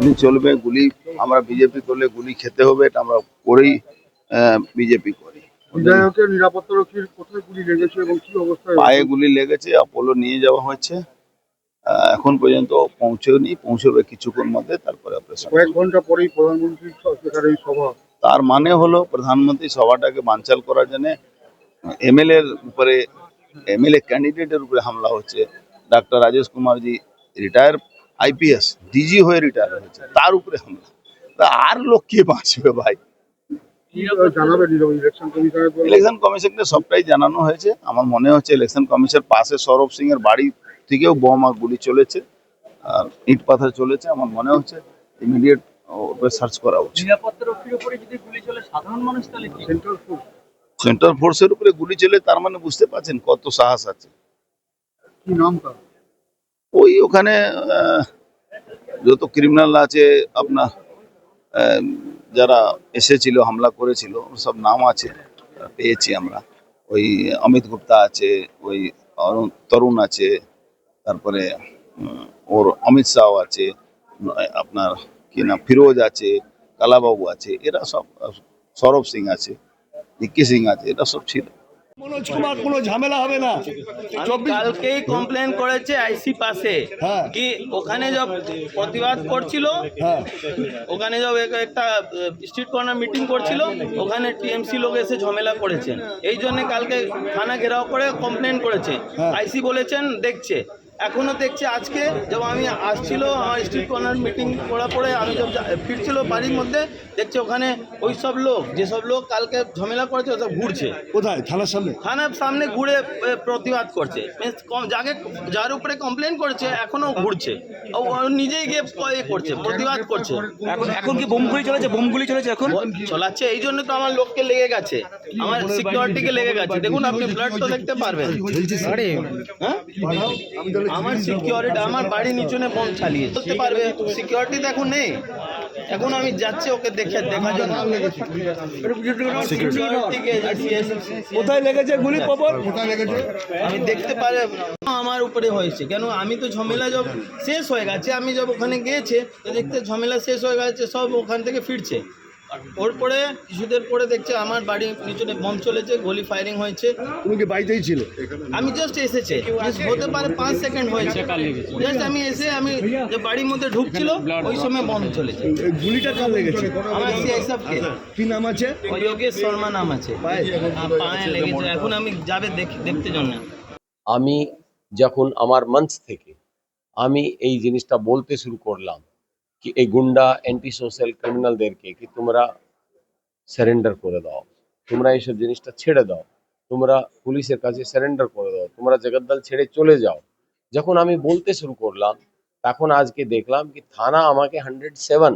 গুলি চলবে, গুলি আমরা বিজেপি করলে গুলি খেতে হবে, এটা আমরা করেই বিজেপি করি। বিধায়কের নিরাপত্তা রক্ষীর কোথায় গুলি লেগেছে এবং কি অবস্থায়? পায়ে গুলি লেগেছে, অপোলো নিয়ে যাওয়া হয়েছে। এখন পর্যন্ত পৌঁছেনি, পৌঁছবে কিছুক্ষণ মধ্যে, তারপরে অপারেশন। কয়েক ঘন্টা পরেই প্রধানমন্ত্রীর সেখানে এই সভা। তার মানে হলো প্রধানমন্ত্রী সভাটাকে বানচাল করার জন্য এমএলএ এর উপরে, এমএলএ ক্যান্ডিডেটের উপরে হামলা হচ্ছে। ডাক্তার রাজেশ কুমার জি রিটায়ার আইপিএস ডিজি হয়ে রিটায়ার হয়েছে, তার উপরে হামলা। তা আর লোক কে বাঁচবে ভাই? জানাবেন ইলেকশন কমিশনের? ইলেকশন কমিশনকে সবটাই জানানো হয়েছে। আমার মনে হচ্ছে ইলেকশন কমিশনের পাশে সৌরভ সিং এর বাড়ি থেকেও বোম আর গুলি চলেছে, আর ইট পাথর চলেছে। আমার মনে হচ্ছে ইমিডিয়েট সার্চ করা উচিত। নিরাপত্তারক্ষীর উপরে যদি গুলি চলে সাধারণ মানুষ তাহলে কি? সেন্ট্রাল ফোর্সের উপরে গুলি চলে, তার মানে বুঝতে পারছেন কত সাহস আছে। কি নাম তার? ওই ওখানে যত ক্রিমিনাল আছে আপনার, যারা এসেছিল হামলা করেছিল সব নাম আছে, পেয়েছি আমরা। ওই অমিত গুপ্তা আছে, ওই তরুণ আছে, তারপরে ওর অমিত শাহ আছে, আপনার কি নাম ফিরোজ আছে, কালাবাবু আছে, এরা সব, সৌরভ সিং আছে, ভিক্কি সিং আছে, এরা সব ছিল। মনোজ কুমার কোনো ঝামেলা হবে না। কালকেই কমপ্লেন করেছে আইসি পাশে কি ওখানে যব প্রতিবাদ করছিল, ওখানে যব একটা স্ট্রিট কর্নার মিটিং করছিল, ওখানে টিএমসি লোক এসে ঝামেলা করেছেন। এই জন্য কালকে থানা ঘেরাও করে কমপ্লেন করেছে। আইসি বলেছেন দেখছে, এখনো দেখছে। আজকে যখন আমি আসছিল আমার স্ট্রিট কর্নার মিটিং করার পরে আমি যখন ফিরছিল বাড়ির মধ্যে, দেখছে ওখানে ওই সব লোক, যেসব লোক কালকে ঝামেলা করেছে ওসব ঘুরছে। কোথায়? থানার সামনে? থানার সামনে ঘুরে প্রতিবাদ করছে। যাকে যার উপরে কমপ্লেন করেছে এখনো ঘুরছে, ও নিজেই গিয়ে করছে, প্রতিবাদ করছে। এখন কি বোমগুলি চলেছে? বোমগুলি চলেছে এখন চলাচ্ছে। এই জন্য তো আমার লোককে লেগে গেছে, আমার সিকিউরিটিকে লেগে গেছে। দেখুন আপনি ব্লাড তো দেখতে পারবেন। হ্যাঁ, আমার সিকিউরিটি আমার বাড়ির নিচনে বোম চালিয়ে চলতে পারবে, সিকিউরিটি তো এখন নেই। এখন আমি যাচ্ছি ওকে দেখার জন্য। কোথায় লেগেছে গুলি? খবর আমি দেখতে পারে আমার উপরে হয়েছে কেন? আমি তো ঝামেলা যব শেষ হয়ে গেছে, আমি যব ওখানে গিয়েছে তো দেখতে ঝামেলা শেষ হয়ে গেছে, সব ওখান থেকে ফিরছে। ওর পরে কিছুদের পরে দেখছে আমার বাড়ির নিচনে বম চলেছে, গুলি ফায়ারিং হয়েছে। তুমি কি বাড়িতেই ছিল? আমি জাস্ট এসেছে, হতে পারে 5 সেকেন্ড হয়েছে। জাস্ট আমি এসে আমি যে বাড়ির মধ্যে ঢুকছিল ওই সময় বম চলেছে। এই গুলিটা কার লেগেছে? আমার সিআইএসএফকে। কি নাম আছে? যোগেশ শর্মা নাম আছে। পায়ে লেগেছে, এখন আমি যাবে দেখতে জন্য। আমি যখন আমার মঞ্চ থেকে আমি এই জিনিসটা বলতে শুরু করলাম কি এই গুন্ডা অ্যান্টি সোশ্যাল ক্রিমিনালদেরকে কি তোমরা সারেন্ডার করে দাও, তোমরা এইসব জিনিসটা ছেড়ে দাও, তোমরা পুলিশের কাছে সারেন্ডার করে দাও, তোমরা জগদ্দল ছেড়ে চলে যাও, যখন আমি বলতে শুরু করলাম তখন আজকে দেখলাম কি থানা আমাকে 107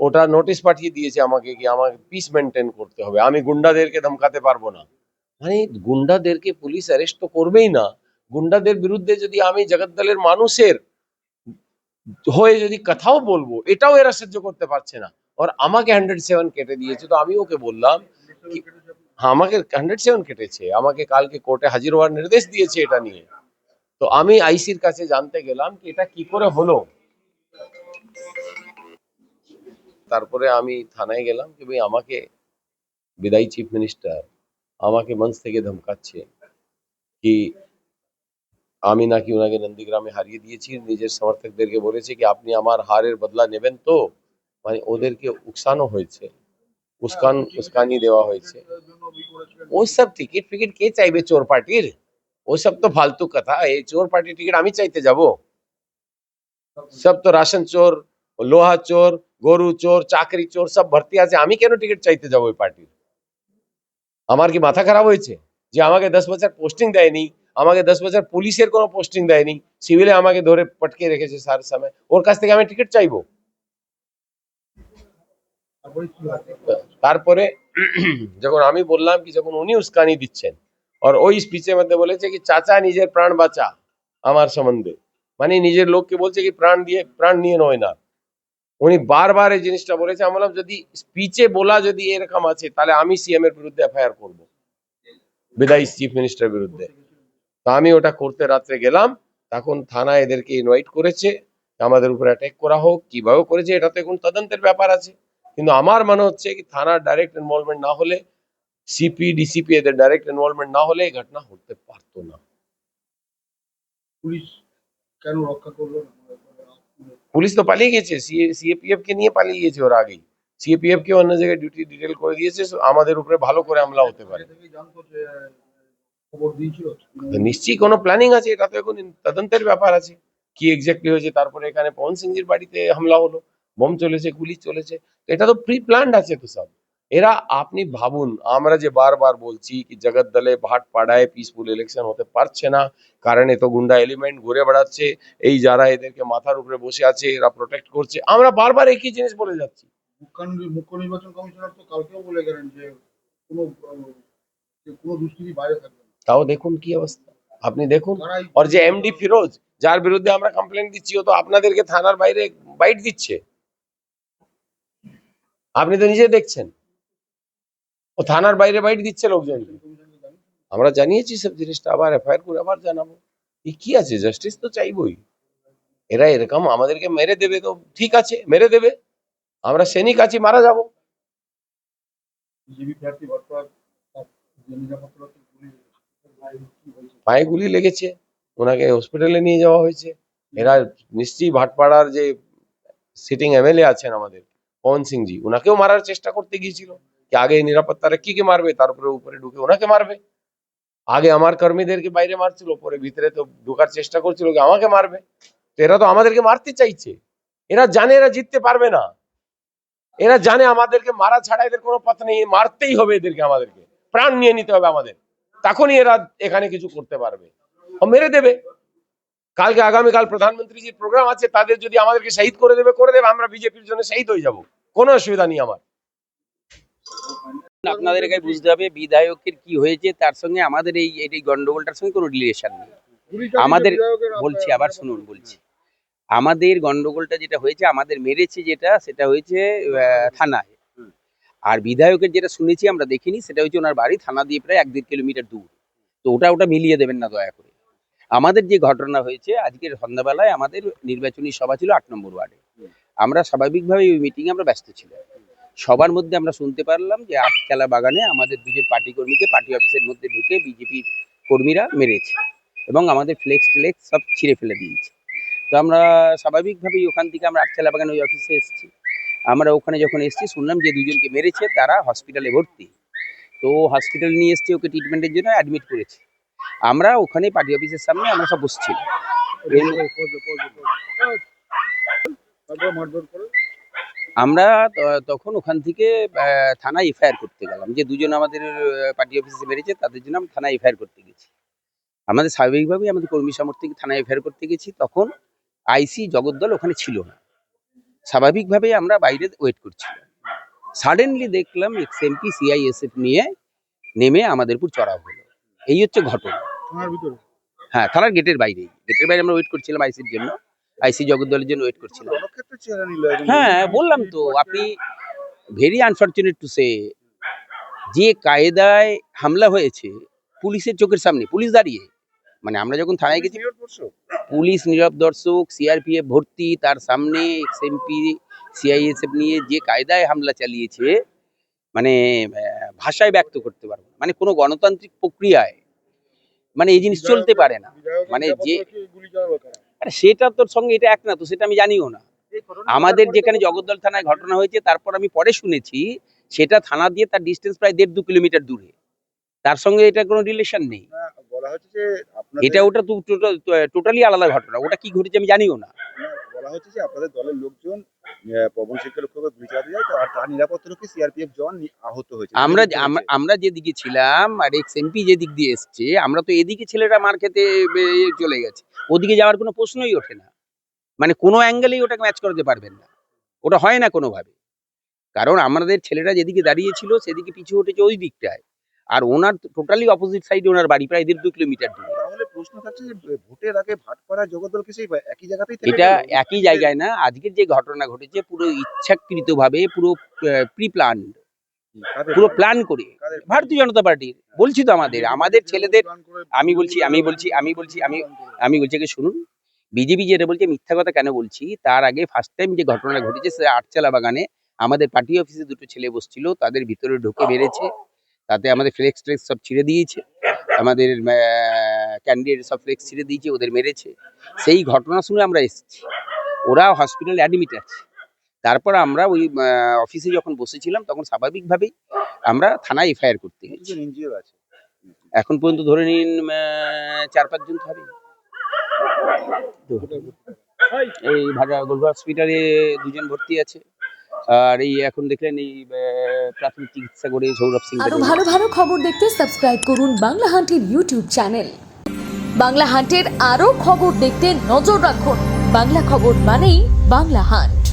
ওটা নোটিশ পাঠিয়ে দিয়েছে আমাকে কি আমাকে পিস মেনটেন করতে হবে, আমি গুন্ডাদেরকে ধমকাতে পারবো না। মানে গুন্ডাদেরকে পুলিশ অ্যারেস্ট তো করবেই না, গুন্ডাদের বিরুদ্ধে যদি আমি জগদ্দলের মানুষের হয়ে যদি কথাও বলবো এটাও এরা সহ্য করতে পারছে না। আর আমাকে 107 কেটে দিয়েছে। তো আমি ওকে বললাম আমাকে 107 কেটেছে, আমাকে কালকে কোর্টে হাজির হওয়ার নির্দেশ দিয়েছে এটা নিয়ে। তো আমি আইসির কাছে জানতে গেলাম কি এটা কি করে হলো। তারপরে আমি থানায় গেলাম কি ভাই আমাকে বিদায়ী চিফ মিনিস্টার আমাকে মঞ্চ থেকে ধমকাচ্ছে কি আমি নাকি ওনাকে নন্দীগ্রামে হারিয়ে দিয়েছি, নিজের সমর্থকদেরকে বলেছে কি আপনি আমার হারের বদলা নেবেন। তো মানে ওদেরকে উকসানো হয়েছে, উস্কানি দেওয়া হয়েছে। ওই সব টিকিট ফিকিট কে চাইবে চোর পার্টির? ওই সব তো ফালতু কথা। এই চোর পার্টির টিকিট আমি চাইতে যাব? সব তো রাশন চোর, লোহা চোর, গরু চোর, চাকরি চোর সব ভর্তি আছে, আমি কেন টিকিট চাইতে যাবো ওই পার্টির? আমার কি মাথা খারাপ হয়েছে যে আমাকে 10 বছর পোস্টিং দেয়নি, আমাকে 10 বছর পুলিশের কোনো পোস্টিং দেয়নি, সিভিলে আমাকে ধরে পটকে রেখেছে সার সময়, ওর কাছ থেকে আমি টিকিট চাইবো? তারপরে যখন আমি বললাম কি যখন উনি উস্কানি দিচ্ছেন আর ওই স্পিচের মধ্যে বলেছে কি চাচা নিজের প্রাণ বাঁচা আমার সম্বন্ধে, মানে নিজের লোককে বলছে কি প্রাণ নিয়ে নয় না। উনি বারবার এই জিনিসটা বলেছে। আমি বললাম যদি স্পিচে বলা যদি এরকম আছে তাহলে আমি সিএম এর বিরুদ্ধে এফআইআর করবো, বিদায়ী চিফ মিনিস্টার বিরুদ্ধে। তো আমি ওটা করতে রাত্রে গেলাম, তখন থানা এদেরকে ইনভাইট করেছে, আমাদের উপরে অ্যাটাক করা হোক, কিভাবে করেছে এটা তো এখন তদন্তের ব্যাপার আছে। কিন্তু আমার মনে হচ্ছে কি থানার ডাইরেক্ট ইনভলভমেন্ট না হলে, সিপি ডিসিপি এদের ডাইরেক্ট ইনভলভমেন্ট না হলে এই ঘটনা হতে পারতো না। পুলিশ কেন রক্ষা করলো না? পুলিশ তো পালিয়ে গেছে, সিএপিএফ কে নিয়ে পালিয়ে গেছে ওরা আগেই। সিএপিএফ কে অন্য জায়গায় ডিউটি ডিটেল করে দিয়েছে, so আমাদের উপরে ভালো করে হামলা হতে পারে। আগে থেকেই জানতো যে খবর দিয়েছিল। তো নিশ্চয়ই কোনো প্ল্যানিং আছে, এটা তো এখন তদন্তের ব্যাপার আছে কি এক্স্যাক্টলি হয়েছে। তারপরে এখানে পবন সিংজির বাড়িতে হামলা হলো, বোম চলেছে, গুলি চলেছে, তো এটা তো প্রি প্ল্যান্ড আছে তো সব। এরা আপনি ভাবুন, আমরা যে বারবার বলছি কি জগদ্দলে ভাটপাড়ায় পিসফুল ইলেকশন হতে পারছে না, কারণ এত গুন্ডা এলিমেন্ট ঘুরে বেড়াচ্ছে, এই যারা এদেরকে মাথার উপরে বসে আছে এরা প্রোটেক্ট করছে, আমরা বারবার একই জিনিস বলে যাচ্ছি। মুখ্য নির্বাচন কমিশনার তো কালকেও বলে গেলেন যে কোনো দুষ্কৃতি বাইরে থাকবে না। তাও দেখুন কি অবস্থা, আপনি দেখুন। তারাই আর যে এমডি ফিরোজ, যার বিরুদ্ধে আমরা কমপ্লেন দিচ্ছি, ও তো আপনাদেরকে থানার বাইরে বাইট দিচ্ছে, আপনি তো নিজে দেখছেন, ও থানার বাইরে বাইট দিচ্ছে লোকজনকে। আমরা জানিয়েছি সব জিনিসটা, আবার এফআইআর করে আবার জানাবো। এই কি আছে, জাস্টিস তো চাইবই। এরা এরকম আমাদেরকে মেরে দেবে তো ঠিক আছে, মেরে দেবে, আমরা সৈনিক আছি, মারা যাব। বিজেপি প্রার্থী ভট্টার যে নিরাপত্তা পায়ে গুলি লেগেছে, ওনাকে হসপিটালে নিয়ে যাওয়া হয়েছে। এরা নিশ্চয়ই ভাটপাড়ার যে সিটিং এমএলএ আছেন আমাদের পবন সিংজি, ওনাকেও মারার চেষ্টা করতে গিয়েছিল, কি আগে নিরাপত্তারা কি মারবে, তারপরে উপরে ঢুকে ওনাকে মারবে। আগে আমার কর্মীদেরকে বাইরে মারছিল, পরে ভিতরে তো ঢোকার চেষ্টা করছিল কি আমাকে মারবে। তো এরা তো আমাদেরকে মারতে চাইছে, এরা জানে এরা জিততে পারবে না, এরা জানে আমাদেরকে মারা ছাড়া এদের কোনো পথ নেই, মারতেই হবে এদেরকে, আমাদেরকে প্রাণ নিয়ে নিতে হবে আমাদের, তখনই এরা এখানে কিছু করতে পারবে, ও মেরে দেবে। কালকে আগামীকাল প্রধানমন্ত্রীজির প্রোগ্রাম আছে, তাদের যদি আমাদেরকে শহীদ করে দেবে, আমরা বিজেপির জন্য শহীদ হয়ে যাব, কোনো অসুবিধা নেই আমার। আপনাদেরকে বুঝতে হবে বিধায়কের কি হয়েছে, তার সঙ্গে আমাদের এই গন্ডগোলটার সঙ্গে কোনো রিলেশন নেই। আমাদের বলছি, আবার শুনুন বলছি, আমাদের গন্ডগোলটা যেটা হয়েছে, আমাদের মেরেছে যেটা, সেটা হয়েছে থানায়। আর বিধায়কের যেটা শুনেছি, আমরা দেখিনি, সেটা হচ্ছে ওনার বাড়ি থানা দিয়ে প্রায় 1-1.5 কিলোমিটার দূর। তো ওটা মিলিয়ে দেবেন না দয়া করে। আমাদের যে ঘটনা হয়েছে আজকের সন্ধ্যাবেলায়, আমাদের নির্বাচনী সভা ছিল 8 নম্বর ওয়ার্ডে। আমরা স্বাভাবিকভাবে ওই মিটিংয়ে আমরা ব্যস্ত ছিলাম। সবার মধ্যে আমরা শুনতে পারলাম যে আটচালা বাগানে আমাদের দুজন পার্টি কর্মীকে পার্টি অফিসের মধ্যে ঢুকে বিজেপি কর্মীরা মেরেছে এবং আমাদের ফ্লেক্স টেলেক্স সব ছিঁড়ে ফেলে দিয়েছে। তো আমরা স্বাভাবিকভাবেই ওখান থেকে আমরা আটচালা বাগান ওই অফিসে এসেছি। আমরা ওখানে যখন এসেছি শুনলাম যে দুজনকে মেরেছে, তারা হসপিটালে ভর্তি। তো হসপিটালে নিয়ে এসছে, ওকে ট্রিটমেন্টের জন্য অ্যাডমিট করেছে। আমরা ওখানে পার্টি অফিসের সামনে আমরা সব বসছিলাম। মারধর করে আমরা তখন ওখান থেকে থানায় এফআইআর করতে গেলাম, যে দুজন আমাদের পার্টি অফিসে মেরেছে তাদের জন্য আমরা থানায় এফআইআর করতে গেছি। আমাদের স্বাভাবিকভাবেই আমাদের কর্মী সামর্থ্যে থানায় এফআইআর করতে গেছি। তখন আইসি জগদ্দল ওখানে ছিল না, স্বাভাবিকভাবেই আমরা বাইরে ওয়েট করছিলাম। সাডেনলি দেখলাম এক্সএমপি সিআইএসএফ নিয়ে নেমে আমাদের উপর চড়াও হলো। এই হচ্ছে ঘটনা। থানার ভিতরে হ্যাঁ, থানার গেটের বাইরে আমরা ওয়েট করছিলাম আইসির জন্য, আইসি জগদ্দলের জন্য ওয়েট করছিলাম। রণক্ষেত্রের চেহারা নিল। হ্যাঁ, বললাম তো, আপনি ভেরি আনফর্চুনেট টু সে, যে কায়দায় হামলা হয়েছে পুলিশের চোখের সামনে, পুলিশ দাঁড়িয়ে, মানে আমরা যখন থানায় গেছি পুলিশ নীরব দর্শক, সিআরপিএফ ভর্তি, তার সামনে এক্সএমপি সিআইএসএফ নিয়ে যে কায়দায় হামলা চালিয়েছে, মানে ভাষায় ব্যক্ত করতে পারবো না। মানে কোনো গণতান্ত্রিক প্রক্রিয়ায় মানে এই জিনিস চলতে পারে না। মানে যে আরে সেটা তোর সঙ্গে এটা এক না তো, সেটা আমি জানিও না। আমাদের যেখানে জগদ্দল থানায় ঘটনা হয়েছে, তারপর আমি পরে শুনেছি সেটা থানা দিয়ে তার ডিস্টেন্স প্রায় 1.5-2 কিলোমিটার দূরে, তার সঙ্গে এটা কোনো রিলেশন নেই। বলা হচ্ছে যে এটা ওটা তো টোটালি আলাদা ঘটনা, ওটা কি ঘটেছে আমি জানিও না। বলা হচ্ছে যে আপনাদের দলের লোকজন পবন সিংকে লক্ষ্য করে গুলি চালাতে যায়, আর তার নিরাপত্তারক্ষী সিআরপিএফ জওয়ান আহত হয়েছে। আমরা যেদিকে ছিলাম আর এক্সএমপি যে দিক দিয়ে এসছে, আমরা তো এদিকে ছেলেটা মার খেতে চলে গেছে, ওদিকে যাওয়ার কোনো প্রশ্নই ওঠে না। মানে কোনো অ্যাঙ্গেলেই ওটাকে ম্যাচ করতে পারবেন না, ওটা হয় না কোনোভাবে। কারণ আমাদের ছেলেরা যেদিকে দাঁড়িয়েছিল সেদিকে পিছু উঠেছে ওই দিকটায়, আর ওনার টোটালি অপোজিট সাইডে ওনার বাড়ি, প্রায় 1.5-2 কিলোমিটার দূরে। তাহলে প্রশ্ন থাকছে যে ভোটের আগে ভাটপাড়া জগদ্দলকে সেই একই জায়গাতেই এটা একই জায়গায় না, আজকের যে ঘটনা ঘটেছে পুরো ইচ্ছাকৃতভাবে, পুরো প্রি প্ল্যান, পুরো প্ল্যান করে ভারতীয় জনতা পার্টির। বলছি তো আমাদের ছেলেদের, আমি বলছি কি শুনুন, বিজেপি যেটা বলছে মিথ্যা কথা কেন বলছি, তার আগে ফার্স্ট টাইম যে ঘটনাটা ঘটেছে সেটা আটচালা বাগানে আমাদের পার্টি অফিসে দুটো ছেলে বসছিল, তাদের ভিতরে ঢুকে মেরেছে, তাতে আমাদের ফ্লেক্স ট্লেক্স সব ছিঁড়ে দিয়েছে, আমাদের ক্যান্ডিডেট সব ফ্লেক্স ছিঁড়ে দিয়েছে, ওদের মেরেছে। সেই ঘটনা শুনে আমরা এসেছি, ওরা হসপিটালে অ্যাডমিট আছে। তারপর আমরা ওই অফিসে যখন বসেছিলাম তখন স্বাভাবিকভাবেই আমরা থানায় এফআইআর করতে গেছি। কতজন এনজিও আছে? এখন পর্যন্ত ধরে নিন 4-5 জন হবে। এই ভাড়া গোলঘর হসপিটালে 2 জন ভর্তি আছে, আর এই এখন দেখলেন এই প্রাথমিক চিকিৎসা করে সৌরভ সিং। আরো ভালো ভালো খবর দেখতে সাবস্ক্রাইব করুন বাংলা হান্টের ইউটিউব চ্যানেল। বাংলা হান্টের আরো খবর দেখতে নজর রাখুন। বাংলা খবর মানেই বাংলা হান্ট।